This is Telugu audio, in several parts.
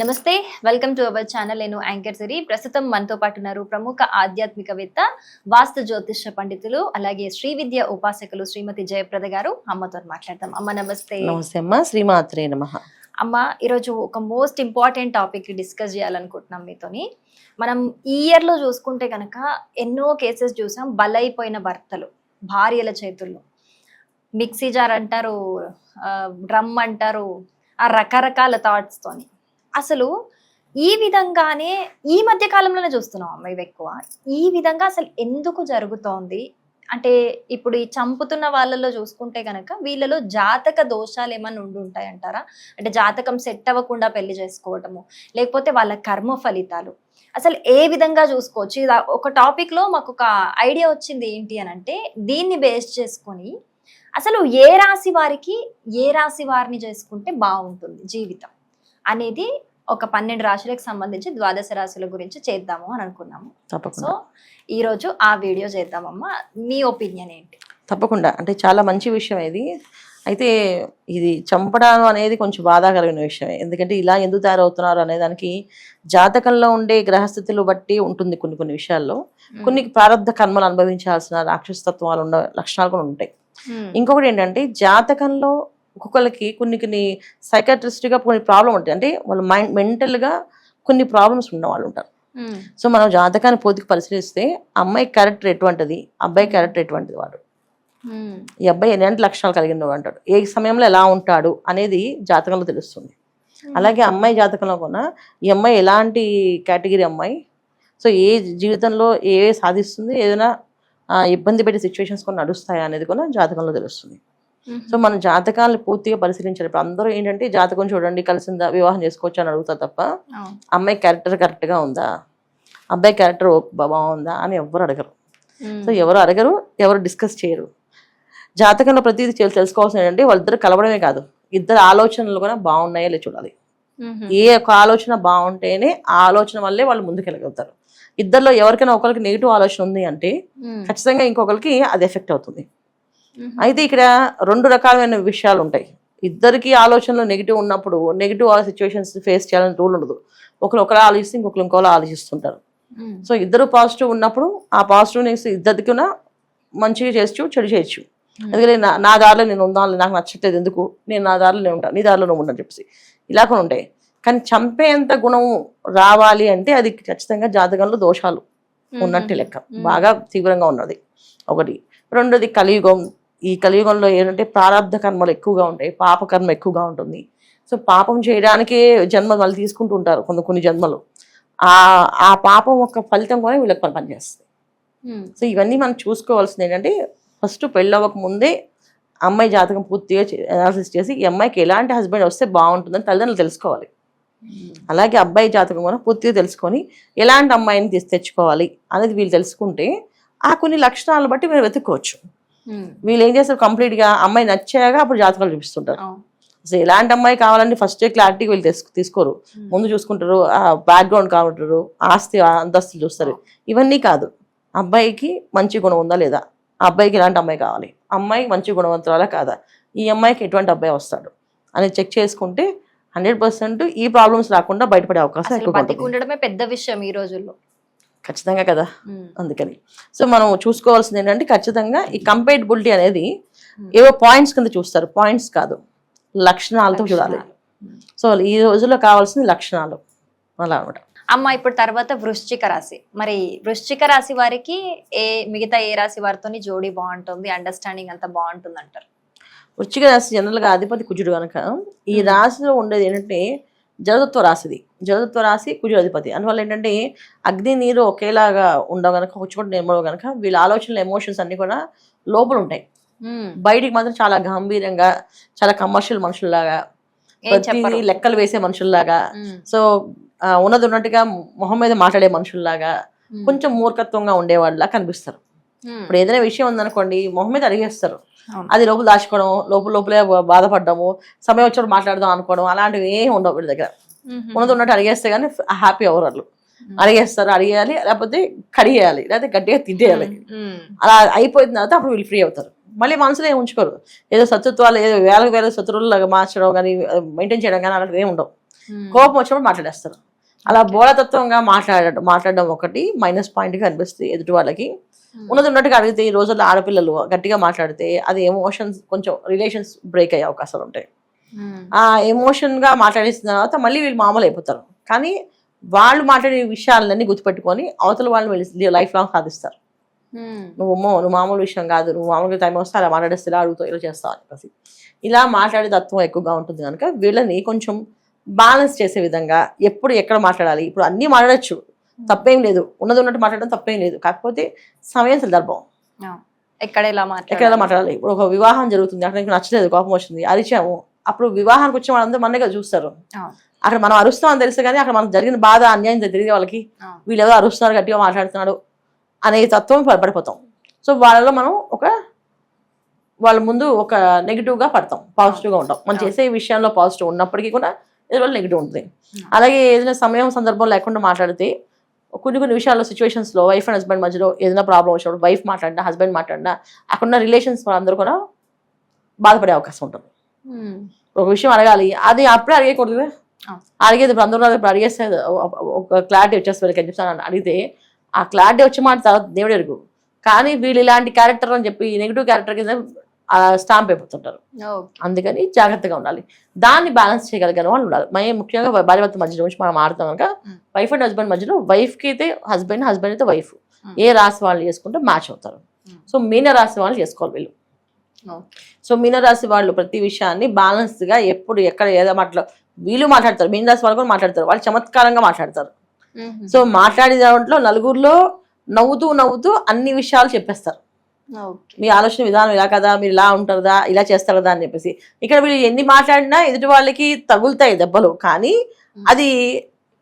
నమస్తే, వెల్కమ్ టు అవర్ ఛానల్. నేను యాంకర్ సిరి. ప్రస్తుతం మనతో పాటు ఉన్నారు ప్రముఖ ఆధ్యాత్మికవేత్త, వాస్తు జ్యోతిష పండితులు, అలాగే శ్రీ విద్య ఉపాసకులు శ్రీమతి జయప్రద గారు. అమ్మతో మాట్లాడతాం. అమ్మ నమస్తే. నమస్తే అమ్మ. శ్రీమాత్రే నమః. అమ్మ, ఈరోజు ఒక మోస్ట్ ఇంపార్టెంట్ టాపిక్ డిస్కస్ చేయాలనుకుంటున్నాం మీతోని. మనం ఈ ఇయర్ లో చూసుకుంటే కనుక ఎన్నో కేసెస్ చూసాం. బలైపోయిన భర్తలు భార్యల చేతుల్లో. మిక్సీ జార్ అంటారు, డ్రమ్ అంటారు, ఆ రకరకాల థాట్స్ తోని. అసలు ఈ విధంగానే ఈ మధ్య కాలంలోనే చూస్తున్నాం అమ్మ ఇవి ఎక్కువ. ఈ విధంగా అసలు ఎందుకు జరుగుతోంది అంటే, ఇప్పుడు ఈ చంపుతున్న వాళ్ళలో చూసుకుంటే కనుక వీళ్ళలో జాతక దోషాలు ఏమన్నా ఉంటాయి అంటారా? అంటే జాతకం సెట్ అవ్వకుండా పెళ్లి చేసుకోవటము, లేకపోతే వాళ్ళ కర్మ ఫలితాలు అసలు ఏ విధంగా చూసుకోవచ్చు? ఇది ఒక టాపిక్ లో మాకు ఒక ఐడియా వచ్చింది. ఏంటి అని అంటే, దీన్ని బేస్ చేసుకొని అసలు ఏ రాశి వారికి ఏ రాశి వారిని చేసుకుంటే బాగుంటుంది జీవితం అనేది ఒక 12 రాశులకు సంబంధించి ద్వాదశ రాశుల గురించి చేద్దాము అని అనుకున్నాము. సో ఈ రోజు ఆ వీడియో చేద్దామమ్మా. మీ ఒపీనియన్ ఏంటి? తప్పకుండా. అంటే చాలా మంచి విషయం ఇది. అయితే ఇది చంపడం అనేది కొంచెం బాధాకరమైన విషయమే. ఎందుకంటే ఇలా ఎందుకు తయారవుతున్నారు అనే దానికి జాతకంలో ఉండే గ్రహస్థితులు బట్టి ఉంటుంది. కొన్ని విషయాల్లో కొన్ని ప్రారంధ కర్మలు అనుభవించాల్సిన రాక్షసత్వాలు ఉన్న లక్షణాలు కూడా ఉంటాయి. ఇంకొకటి ఏంటంటే, జాతకంలో ఒక్కొక్కరికి కొన్ని సైకాట్రిస్ట్గా కొన్ని ప్రాబ్లం ఉంటాయి. అంటే వాళ్ళ మెంటల్గా కొన్ని ప్రాబ్లమ్స్ ఉన్న వాళ్ళు ఉంటారు. సో మనం జాతకాన్ని పూర్తిగా పరిశీలిస్తే అమ్మాయి క్యారెక్టర్ ఎటువంటిది, అబ్బాయి క్యారెక్టర్ ఎటువంటిది, వాడు ఈ అబ్బాయి ఎలాంటి లక్షణాలు కలిగిన అంటాడు, ఏ సమయంలో ఎలా ఉంటాడు అనేది జాతకంలో తెలుస్తుంది. అలాగే అమ్మాయి జాతకంలో కూడా ఈ అమ్మాయి ఎలాంటి కేటగిరీ అమ్మాయి, సో ఏ జీవితంలో ఏ సాధిస్తుంది, ఏదైనా ఇబ్బంది పెట్టే సిచ్యువేషన్స్ కూడా నడుస్తాయా అనేది కూడా జాతకంలో తెలుస్తుంది. సో మన జాతకాలను పూర్తిగా పరిశీలించాలి. ఇప్పుడు అందరూ ఏంటంటే, జాతకం చూడండి కలిసిందా, వివాహం చేసుకోవచ్చు అని అడుగుతారు తప్ప అమ్మాయి క్యారెక్టర్ కరెక్ట్గా ఉందా, అబ్బాయి క్యారెక్టర్ బాగుందా అని ఎవరు అడగరు. సో ఎవరు అడగరు, ఎవరు డిస్కస్ చేయరు. జాతకంలో ప్రతిదీ తెలుసుకోవాల్సిన ఏంటంటే, వాళ్ళిద్దరు కలవడమే కాదు, ఇద్దరు ఆలోచనలు కూడా బాగున్నాయో లేదు చూడాలి. ఏ ఒక్క ఆలోచన బాగుంటేనే ఆ ఆలోచన వల్లే వాళ్ళు ముందుకెళ్ళగలుగుతారు. ఇద్దరిలో ఎవరికైనా ఒకరికి నెగిటివ్ ఆలోచన ఉంది అంటే ఖచ్చితంగా ఇంకొకరికి అది ఎఫెక్ట్ అవుతుంది. అయితే ఇక్కడ 2 రకాలైన విషయాలు ఉంటాయి. ఇద్దరికి ఆలోచనలు నెగిటివ్ ఉన్నప్పుడు నెగిటివ్ సిచ్యువేషన్స్ ఫేస్ చేయాలని రూల్ ఉండదు. ఒకరు ఆలోచిస్తే ఇంకోళ్ళు ఆలోచిస్తుంటారు. సో ఇద్దరు పాజిటివ్ ఉన్నప్పుడు ఆ పాజిటివ్నెస్ ఇద్దరికి మంచిగా చేయొచ్చు, చెడు చేయొచ్చు. అందుకని నా దారిలో నేను ఉండాలి, నాకు నచ్చట్లేదు ఎందుకు, నేను నా దారిలో నేను ఉంటాను, నీ దారిలో నువ్వు ఉండని చెప్పేసి ఇలా కూడా ఉంటాయి. కానీ చంపేంత గుణం రావాలి అంటే అది ఖచ్చితంగా జాతకంలో దోషాలు ఉన్నట్టు లెక్క, బాగా తీవ్రంగా ఉన్నది ఒకటి. రెండోది కలియుగం. ఈ కలియుగంలో ఏంటంటే ప్రారంధ కర్మలు ఎక్కువగా ఉంటాయి, పాపకర్మ ఎక్కువగా ఉంటుంది. సో పాపం చేయడానికే జన్మ వాళ్ళు తీసుకుంటూ ఉంటారు కొన్ని జన్మలు. ఆ పాపం యొక్క ఫలితం కూడా వీళ్ళకి పనిచేస్తుంది. సో ఇవన్నీ మనం చూసుకోవాల్సింది ఏంటంటే, ఫస్ట్ పెళ్ళవక ముందే అమ్మాయి జాతకం పూర్తిగా అనాలిసిస్ చేసి ఈ అమ్మాయికి ఎలాంటి హస్బెండ్ వస్తే బాగుంటుందని తల్లిదండ్రులు తెలుసుకోవాలి. అలాగే అబ్బాయి జాతకం కూడా పూర్తిగా తెలుసుకొని ఎలాంటి అమ్మాయిని తెచ్చుకోవాలి అనేది వీళ్ళు తెలుసుకుంటే ఆ కొన్ని లక్షణాలను బట్టి మీరు వెతుక్కోవచ్చు. వీళ్ళు ఏం చేస్తారు, కంప్లీట్గా అమ్మాయి నచ్చాక అప్పుడు జాతకాలు చూపిస్తుంటారు. అసలు ఎలాంటి అమ్మాయి కావాలని ఫస్ట్ క్లారిటీ వీళ్ళు తీసుకోరు. ముందు చూసుకుంటారు, బ్యాక్గ్రౌండ్ కావాలంటారు, ఆస్తి అంతస్తులు చూస్తారు. ఇవన్నీ కాదు, అబ్బాయికి మంచి గుణం ఉందా లేదా, అబ్బాయికి ఎలాంటి అమ్మాయి కావాలి, అమ్మాయి మంచి గుణవంతురాలా కాదా, ఈ అమ్మాయికి ఎటువంటి అబ్బాయి వస్తాడు అని చెక్ చేసుకుంటే 100% ఈ ప్రాబ్లమ్స్ రాకుండా బయటపడే అవకాశం ఎక్కువ ఉండడమే పెద్ద విషయం ఈ రోజుల్లో. ఖచ్చితంగా కదా. అందుకని సో మనం చూసుకోవాల్సింది ఏంటంటే, ఖచ్చితంగా ఈ కంపేటబిలిటీ అనేది ఏవో పాయింట్స్ కింద చూస్తారు, పాయింట్స్ కాదు, లక్షణాలతో చూడాలి. సో ఈ రోజుల్లో కావాల్సింది లక్షణాలు అలా అనమాట. అమ్మ, ఇప్పుడు తర్వాత వృశ్చిక రాశి. మరి వృశ్చిక రాశి వారికి మిగతా ఏ రాశి వారితో జోడీ బాగుంటుంది, అండర్స్టాండింగ్ అంతా బాగుంటుంది అంటారు? వృశ్చిక రాశి జనరల్గా అధిపతి కుజుడు కనుక ఈ రాశిలో ఉండేది ఏంటంటే జలతత్వ రాశిది. జలతత్వ రాశి కుజుడు అధిపతి. అందువల్ల ఏంటంటే అగ్ని నీరు ఒకేలాగా ఉండవు కనుక, కూర్చోటి నిర్మలం కనుక వీళ్ళ ఆలోచనలు ఎమోషన్స్ అన్ని కూడా లోపల ఉంటాయి. బయటికి మాత్రం చాలా గంభీరంగా, చాలా కమర్షియల్ మనుషుల్లాగా, ప్రతి లెక్కలు వేసే మనుషుల్లాగా, సో ఉన్నది ఉన్నట్టుగా మొహం మీద మాట్లాడే మనుషుల్లాగా, కొంచెం మూర్ఖత్వంగా ఉండేవాళ్ళలా కనిపిస్తారు. ఇప్పుడు ఏదైనా విషయం ఉందనుకోండి, మొహం మీద అడిగేస్తారు, అది లోపల దాచుకోవడం, లోపలే బాధపడ్డము, సమయం వచ్చాడు మాట్లాడదాం అనుకోవడం, అలాంటివి ఏమి ఉండవు వీళ్ళ దగ్గర. ఉన్నది ఉన్నట్టు అడిగేస్తే కానీ హ్యాపీ అవరు వాళ్ళు. అడిగేస్తారు, అడిగేయాలి, లేకపోతే కడిగేయాలి, లేకపోతే గట్టిగా తిట్టేయాలి. అలా అయిపోయిన తర్వాత అప్పుడు వీళ్ళు ఫ్రీ అవుతారు. మళ్ళీ మనసులో ఏమి ఉంచుకోరు. ఏదో శత్రుత్వాలు, ఏదో వేల శత్రువులాగా మార్చడం కానీ, మెయింటైన్ చేయడం కానీ అలాంటివి ఏమి ఉండవు. కోపం వచ్చినప్పుడు మాట్లాడేస్తారు. అలా బోళతత్వంగా మాట్లాడడం ఒకటి మైనస్ పాయింట్గా అనిపిస్తుంది ఎదుటి వాళ్ళకి. ఉన్నట్టుగా అడిగితే ఈ రోజుల్లో ఆడపిల్లలు గట్టిగా మాట్లాడితే అది ఎమోషన్స్ కొంచెం రిలేషన్స్ బ్రేక్ అయ్యే అవకాశాలు ఉంటాయి. ఆ ఎమోషన్గా మాట్లాడేసిన తర్వాత మళ్ళీ వీళ్ళు మామూలు అయిపోతారు. కానీ వాళ్ళు మాట్లాడే విషయాలన్నీ గుర్తుపెట్టుకొని అవతల వాళ్ళు వెళ్ళి లైఫ్ లాంగ్ సాధిస్తారు. నువ్వు మామూలు విషయం కాదు, నువ్వు మామూలుగా టైం వస్తే అలా మాట్లాడేస్తే ఇలా అడుగుతావు, ఇలా చేస్తావు అని చెప్పేసి ఇలా మాట్లాడే తత్వం ఎక్కువగా ఉంటుంది కనుక వీళ్ళని కొంచెం బ్యాలెన్స్ చేసే విధంగా ఎప్పుడు ఎక్కడ మాట్లాడాలి. ఇప్పుడు అన్నీ మాట్లాడచ్చు, తప్పేం లేదు, ఉన్నట్టు మాట్లాడడం తప్పేం లేదు. కాకపోతే సమయం సందర్భం ఎక్కడ ఎలా మాట్లాడాలి. ఇప్పుడు ఒక వివాహం జరుగుతుంది, అక్కడ నీకు నచ్చలేదు, కోపం వచ్చింది, అరిచాము. అప్పుడు వివాహానికి వచ్చిన వాళ్ళందరూ మనగా చూస్తారు. అక్కడ మనం అరుస్తాం అని తెలుసు, కానీ అక్కడ మనకు జరిగిన బాధ అన్యాయం తెలియదు వాళ్ళకి. వీళ్ళు ఎవరో అరుస్తున్నారు, గట్టిగా మాట్లాడుతున్నాడు అనే తత్వం పడిపోతాం. సో వాళ్ళలో మనం వాళ్ళ ముందు ఒక నెగిటివ్గా పడతాం, పాజిటివ్గా ఉంటాం. మనం చేసే విషయంలో పాజిటివ్ ఉన్నప్పటికీ కూడా ఎదురు నెగిటివ్ ఉంటుంది. అలాగే ఏదైనా సమయం సందర్భం లేకుండా మాట్లాడితే కొన్ని విషయాల్లో సిచ్యువేషన్స్లో వైఫ్ అండ్ హస్బెండ్ మధ్యలో ఏదైనా ప్రాబ్లం వచ్చినప్పుడు వైఫ్ మాట్లాడినా హస్బెండ్ మాట్లాడినా అక్కడున్న రిలేషన్స్ అందరూ కూడా బాధపడే అవకాశం ఉంటుంది. ఒక విషయం అడగాలి, అది అప్పుడే అడిగేకూడదు, అడిగేది ఇప్పుడు అందరూ ఇప్పుడు అడిగేస్తే ఒక క్లారిటీ వచ్చేస్తుంది అని చెప్తాను. అడిగితే ఆ క్లారిటీ వచ్చే మాట తర్వాత దేవుడు ఎరుగు. కానీ వీళ్ళు ఇలాంటి క్యారెక్టర్ అని చెప్పి నెగిటివ్ క్యారెక్టర్ కింద స్టాంప్ అయిపోతుంటారు. అందుకని జాగ్రత్తగా ఉండాలి. దాన్ని బ్యాలెన్స్ చేయగలిగిన వాళ్ళు ఉండాలి. ముఖ్యంగా భార్యాభర్త మధ్య నుంచి మనం ఆడుతాం కనుక వైఫ్ అండ్ హస్బెండ్ మధ్యలో వైఫ్కి అయితే హస్బెండ్, హస్బెండ్ అయితే వైఫ్, ఏ రాశి వాళ్ళు చేసుకుంటే మ్యాచ్ అవుతారు. సో మీన రాశి వాళ్ళు చేసుకోవాలి వీళ్ళు. సో మీన రాశి వాళ్ళు ప్రతి విషయాన్ని బ్యాలెన్స్గా ఎప్పుడు ఎక్కడ ఏదో వీళ్ళు మాట్లాడతారు. మీన రాశి వాళ్ళు కూడా మాట్లాడతారు, వాళ్ళు చమత్కారంగా మాట్లాడతారు. సో మాట్లాడే దాంట్లో నలుగురిలో నవ్వుతూ అన్ని విషయాలు చెప్పేస్తారు. మీ ఆలోచన విధానం ఇలా కదా, మీరు ఇలా ఉంటారుదా, ఇలా చేస్తారు కదా అని చెప్పేసి. ఇక్కడ వీళ్ళు ఎన్ని మాట్లాడినా ఎదుటి వాళ్ళకి తగులుతాయి దెబ్బలు, కానీ అది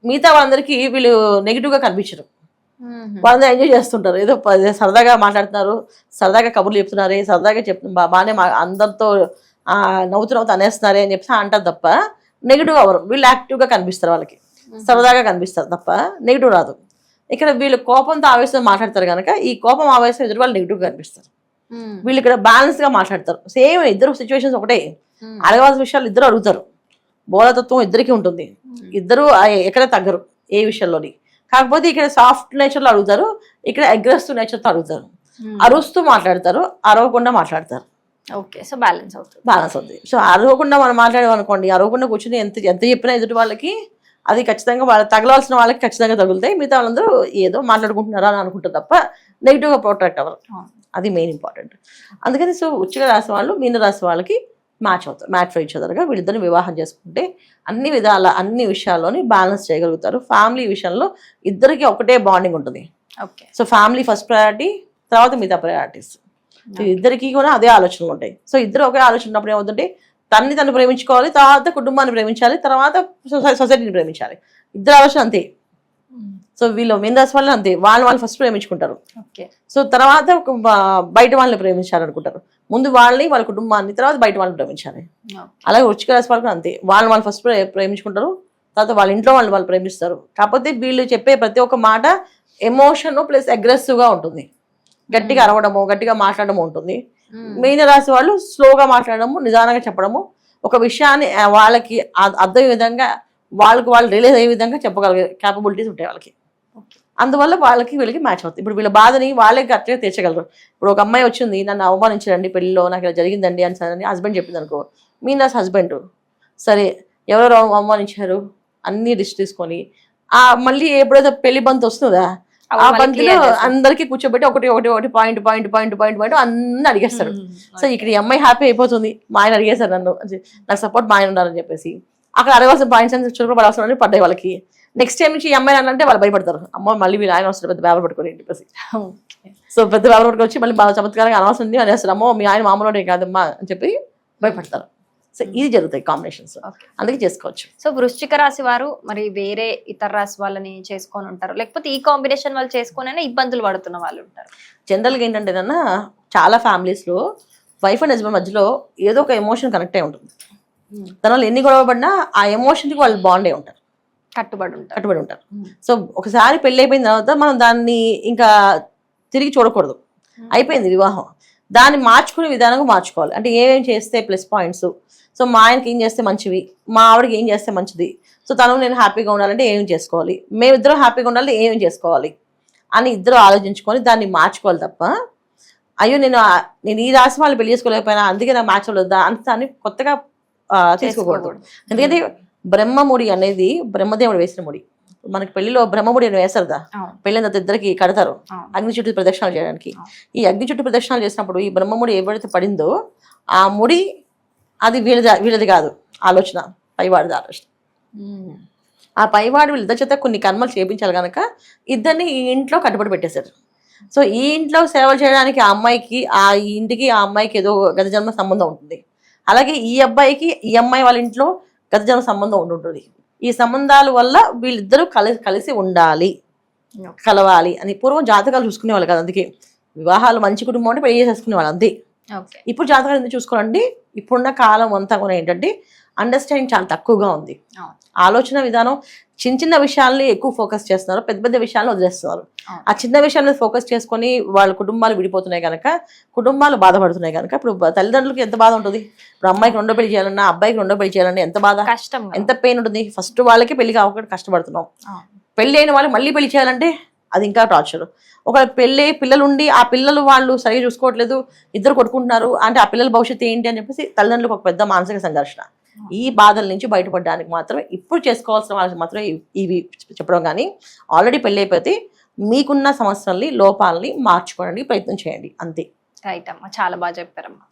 మిగతా వాళ్ళందరికీ వీళ్ళు నెగిటివ్గా కనిపించరు. వాళ్ళందరూ ఎంజాయ్ చేస్తుంటారు, ఏదో సరదాగా మాట్లాడుతున్నారు, సరదాగా కబుర్లు చెప్తున్నారే, సరదాగా బాగానే అందరితో నవ్వుతూ అనేస్తున్నారే అని చెప్పి అంటారు తప్ప నెగిటివ్ అవరు. వీళ్ళు యాక్టివ్గా కనిపిస్తారు, వాళ్ళకి సరదాగా కనిపిస్తారు తప్ప నెగిటివ్ రాదు. ఇక్కడ వీళ్ళు కోపంతో ఆవేశంతో మాట్లాడతారు కనుక ఈ కోపం ఆవేశం ఎదురు వాళ్ళు నెగిటివ్గా కనిపిస్తారు. వీళ్ళు ఇక్కడ బ్యాలెన్స్గా మాట్లాడతారు. సేమ్ ఇద్దరు సిచ్యువేషన్స్ ఒకటే, అడగవలసిన విషయాలు ఇద్దరు అడుగుతారు. బోధతత్వం ఇద్దరికి ఉంటుంది, ఇద్దరు ఎక్కడ తగ్గరు ఏ విషయంలోని. కాకపోతే ఇక్కడ సాఫ్ట్ నేచర్లో అడుగుతారు, ఇక్కడ అగ్రెసివ్ నేచర్తో అడుగుతారు. అరుస్తూ మాట్లాడతారు, అరవకుండా మాట్లాడతారు. ఓకే, సో బ్యాలెన్స్ అవుతుంది. సో అరవకుండా మనం మాట్లాడామనుకోండి, అరవకుండా కూర్చొని ఎంత చెప్పినా ఎదుటి వాళ్ళకి అది ఖచ్చితంగా వాళ్ళకి తగలవలసిన వాళ్ళకి ఖచ్చితంగా తగులుతాయి. మిగతా వాళ్ళందరూ ఏదో మాట్లాడుకుంటున్నారా అని అనుకుంటారు తప్ప నెగిటివ్గా ప్రొటెక్ట్ అవ్వరు. అది మెయిన్ ఇంపార్టెంట్. అందుకని సో వృశ్చిక రాశి వాళ్ళు మీన రాశి వాళ్ళకి మ్యాచ్ అవుతారు. మ్యాచ్ ఫర్ ఈచ్ అదర్గా వీళ్ళిద్దరిని వివాహం చేసుకుంటే అన్ని విధాల అన్ని విషయాల్లోని బ్యాలెన్స్ చేయగలుగుతారు. ఫ్యామిలీ విషయంలో ఇద్దరికి ఒకటే బాండింగ్ ఉంటుంది. సో ఫ్యామిలీ ఫస్ట్ ప్రయారిటీ, తర్వాత మిగతా ప్రయారిటీస్. ఇద్దరికి కూడా అదే ఆలోచనలు ఉంటాయి. సో ఇద్దరు ఒకే ఆలోచన ఉన్నప్పుడు ఏమవుతుంటే తను ప్రేమించుకోవాలి, తర్వాత కుటుంబాన్ని ప్రేమించాలి, తర్వాత సొసైటీని ప్రేమించాలి. ఇద్దరు ఆలోచన అంతే. సో వీళ్ళు మీన రాశి వాళ్ళు అంతే, వాళ్ళు ఫస్ట్ ప్రేమించుకుంటారు. సో తర్వాత బయట వాళ్ళని ప్రేమించాలనుకుంటారు. ముందు వాళ్ళని, వాళ్ళ కుటుంబాన్ని, తర్వాత బయట వాళ్ళని ప్రేమించాలి. అలాగే వృశ్చిక రాశి వాళ్ళు అంతే, వాళ్ళు ఫస్ట్ ప్రేమించుకుంటారు, తర్వాత వాళ్ళ ఇంట్లో వాళ్ళు ప్రేమిస్తారు. కాకపోతే వీళ్ళు చెప్పే ప్రతి ఒక్క మాట ఎమోషన్ ప్లస్ అగ్రెసివ్గా ఉంటుంది. గట్టిగా అరవడము, గట్టిగా మాట్లాడము ఉంటుంది. మీన రాశి వాళ్ళు స్లోగా మాట్లాడము, నిదానంగా చెప్పడము, ఒక విషయాన్ని వాళ్ళకి అర్థం విధంగా వాళ్ళు రిలీజ్ అయ్యే విధంగా చెప్పగలిగే క్యాపబిలిటీస్ ఉంటాయి వాళ్ళకి. అందువల్ల వీళ్ళకి మ్యాచ్ అవుతుంది. ఇప్పుడు వీళ్ళ బాధని వాళ్ళే కరెక్ట్గా తీర్చగలరు. ఇప్పుడు ఒక అమ్మాయి వచ్చింది, నన్ను అవమానించండి పెళ్ళిలో, నాకు ఇలా జరిగిందండి అని సరే హస్బెండ్ చెప్పింది అనుకో, మీన రాశి హస్బెండ్ సరే ఎవరెవరు అవమానించారు అన్ని లిస్ట్ తీసుకొని మళ్ళీ ఎప్పుడైతే పెళ్లి బంత్ వస్తుందా ఆ బంతిలో అందరికీ కూర్చోబెట్టి ఒకటి పాయింట్ అన్ని అడిగేస్తాడు. సో ఇక్కడ ఈ అమ్మాయి హ్యాపీ అయిపోతుంది, మా ఆయన అడిగేశారు నన్ను, నాకు సపోర్ట్ మా ఆయన ఉన్నారని చెప్పేసి. అక్కడ అడగాల్సిన పాయింట్స్ అని చురుకుపడాల్సిన పడ్డాయి వాళ్ళకి. నెక్స్ట్ టైం నుంచి ఈ అమ్మాయి అంటే వాళ్ళు భయపడతారు, అమ్మ మళ్ళీ వీళ్ళు ఆయన వస్తారు పెద్ద పేపర్ పట్టుకొని చెప్పేసి. సో పెద్ద పేపర్ పట్టుకొని వచ్చి మళ్ళీ బాగా చమత్కారంగా అనవసరం అనేస్తారు, అమ్మో మీ ఆయన మామూలు కాదమ్మా అని చెప్పి భయపడతారు. సో ఇది జరుగుతాయి కాంబినేషన్స్, అందుకే చేసుకోవచ్చు. సో వృశ్చిక రాశి వారు మరి వేరే ఇతర రాశి వాళ్ళని చేసుకొని ఉంటారు, లేకపోతే ఈ కాంబినేషన్ వాళ్ళు చేసుకొని ఇబ్బందులు పడుతున్న వాళ్ళు ఉంటారు. జనరల్గా ఏంటంటే చాలా ఫ్యామిలీస్లో వైఫ్ అండ్ హస్బెండ్ మధ్యలో ఏదో ఒక ఎమోషన్ కనెక్ట్ అయి ఉంటుంది. దానివల్ల ఎన్ని గొడవ పడినా ఆ ఎమోషన్కి వాళ్ళు బాండ్ అయి ఉంటారు, కట్టుబడి ఉంటారు. సో ఒకసారి పెళ్ళి అయిపోయిన తర్వాత మనం దాన్ని ఇంకా తిరిగి చూడకూడదు, అయిపోయింది వివాహం. దాన్ని మార్చుకునే విధానంగా మార్చుకోవాలి. అంటే ఏమేం చేస్తే ప్లస్ పాయింట్స్, సో మా ఆయనకి ఏం చేస్తే మంచివి, మా ఆవిడకి ఏం చేస్తే మంచిది, సో తను నేను హ్యాపీగా ఉండాలంటే ఏం చేసుకోవాలి, మేమిద్దరం హ్యాపీగా ఉండాలంటే ఏమేం చేసుకోవాలి అని ఇద్దరు ఆలోచించుకొని దాన్ని మార్చుకోవాలి తప్ప అయ్యో నేను ఈ రాశి వాళ్ళు పెళ్లి చేసుకోలేకపోయినా అందుకే నాకు మ్యాచ్ వద్దా అంత అని కొత్తగా తీసుకోకూడదు. ఎందుకంటే బ్రహ్మముడి అనేది బ్రహ్మదేవుడు వేసిన ముడి. మనకి పెళ్లిలో బ్రహ్మముడి అని వేస్తారు కదా, పెళ్ళిన తర్వాత ఇద్దరికి కడతారు అగ్ని చుట్టూ ప్రదక్షిణాలు చేయడానికి. ఈ అగ్ని చుట్టూ ప్రదక్షిణాలు చేసినప్పుడు ఈ బ్రహ్మముడి ఎవరైతే పడిందో ఆ ముడి అది వీళ్ళది కాదు ఆలోచన, పైవాడిది ఆలోచన. ఆ పైవాడు వీళ్ళిద్దరి చేత కొన్ని కర్మలు చేయించాలి కనుక ఇద్దరిని ఈ ఇంట్లో కట్టుబడి పెట్టేశారు. సో ఈ ఇంట్లో సేవలు చేయడానికి ఆ అమ్మాయికి ఆ ఇంటికి ఆ అమ్మాయికి ఏదో గత జన్మ సంబంధం ఉంటుంది. అలాగే ఈ అబ్బాయికి ఈ అమ్మాయి వాళ్ళ ఇంట్లో గత జన్మ సంబంధం ఉంటుంటుంది. ఈ సంబంధాల వల్ల వీళ్ళిద్దరూ కలిసి ఉండాలి, కలవాలి అని పూర్వం జాతకాలు చూసుకునేవాళ్ళు కదా. అందుకే వివాహాలు మంచి కుటుంబం అంటే పెళ్లి చేసేసుకునేవాళ్ళు అంతే. ఇప్పుడు జాతకాలు ఎందుకు చూసుకోవాలండి, ఇప్పుడున్న కాలం అంతా కూడా ఏంటంటే అండర్స్టాండింగ్ చాలా తక్కువగా ఉంది. ఆలోచన విధానం చిన్న చిన్న విషయాల్ని ఎక్కువ ఫోకస్ చేస్తున్నారు, పెద్ద పెద్ద విషయాలను వదిలేస్తున్నారు. ఆ చిన్న విషయాల మీద ఫోకస్ చేసుకొని వాళ్ళ కుటుంబాలు విడిపోతున్నాయి కనుక, కుటుంబాలు బాధపడుతున్నాయి కనుక ఇప్పుడు తల్లిదండ్రులకి ఎంత బాధ ఉంటుంది. ఇప్పుడు అమ్మాయికి రెండో పెళ్లి చేయాలన్నా అబ్బాయికి రెండో పెళ్లి చేయాలన్నా ఎంత బాధ, కష్టం, ఎంత పెయిన్ ఉంటుంది. ఫస్ట్ వాళ్ళకి పెళ్లి కావకుండా కష్టపడుతున్నాం, పెళ్లి అయిన వాళ్ళు మళ్ళీ పెళ్లి చేయాలంటే అది ఇంకా టార్చర్. ఒక పెళ్ళి పిల్లలు ఉండి ఆ పిల్లలు వాళ్ళు సరిగా చూసుకోవట్లేదు, ఇద్దరు కొట్టుకుంటున్నారు అంటే ఆ పిల్లల భవిష్యత్తు ఏంటి అని చెప్పేసి తల్లిదండ్రులకు ఒక పెద్ద మానసిక సంఘర్షణ. ఈ బాధల నుంచి బయటపడడానికి మాత్రమే ఇప్పుడు చేసుకోవాల్సిన వాళ్ళకి మాత్రమే ఇవి చెప్పడం. కానీ ఆల్రెడీ పెళ్ళి అయిపోతే మీకున్న సమస్యల్ని లోపాలని మార్చుకోవడానికి ప్రయత్నం చేయండి అంతే. రైట్ అమ్మా, చాలా బాగా చెప్పారమ్మా.